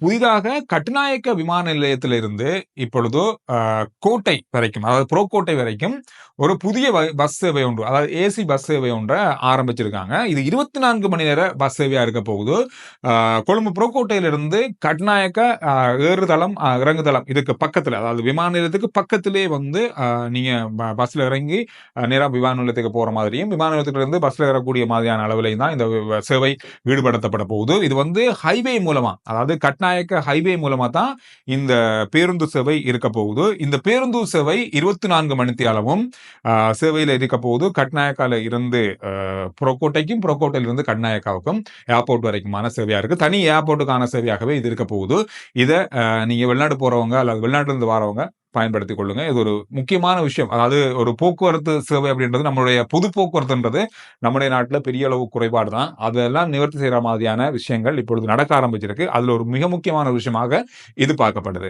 புதிதாக கட்டுநாயக்க விமான நிலையத்திலிருந்து இப்பொழுது கோட்டை வரைக்கும், அதாவது புறக்கோட்டை வரைக்கும் ஒரு புதிய பஸ் சேவை ஒன்று, அதாவது ஏசி பஸ் சேவை ஒன்றை ஆரம்பிச்சிருக்காங்க. இது 24 மணி நேர பஸ் சேவையா இருக்க போகுது. கொழும்பு புறக்கோட்டையிலிருந்து கட்டுநாயக்க ஏறுதளம் இறங்குதளம் இதுக்கு பக்கத்துல, அதாவது விமான நிலையத்துக்கு பக்கத்திலே வந்து நீங்க பஸ்ல இறங்கி நேரா விமான நிலையத்துக்கு போற மாதிரியும், விமான நிலையத்திலிருந்து பஸ்ல ஏறக்கூடிய மாதிரியான அளவிலையும் தான் இந்த சேவை ஈடுபடுத்தப்பட போகுது. இது வந்து ஹைவே மூலமா, அதாவது கட்நாயக்க ஹைவே மூலமா தான் இந்த பேருந்து சேவை இருக்க போகுது. இந்த பேருந்து சேவை 24 மணித்தியாலமும் சேவையில் இருக்க போகுது. கட்நாயக்கால இருந்து புறக்கோட்டைக்கும், புறக்கோட்டையில இருந்து கட்நாயக்காவுக்கும் ஏர்போர்ட் வரைக்குமான சேவையா இருக்கு. தனி ஏர்போர்ட்டுக்கான சேவையாகவே இது இருக்க போகுது. இதை நீங்க வெளிநாடு போறவங்க அல்லது வெளிநாட்டுல இருந்து வரவங்க பயன்படுத்திக் கொள்ளுங்க. இது ஒரு முக்கியமான விஷயம். அதாவது ஒரு போக்குவரத்து சேவை அப்படின்றது, நம்மளுடைய பொது போக்குவரத்துன்றது நம்முடைய நாட்டில் பெரிய அளவு குறைபாடு தான். அதெல்லாம் நிவர்த்தி செய்யற மாதிரியான விஷயங்கள் இப்பொழுது நடக்க ஆரம்பிச்சிருக்கு. அதுல ஒரு மிக முக்கியமான விஷயமாக இது பார்க்கப்படுது.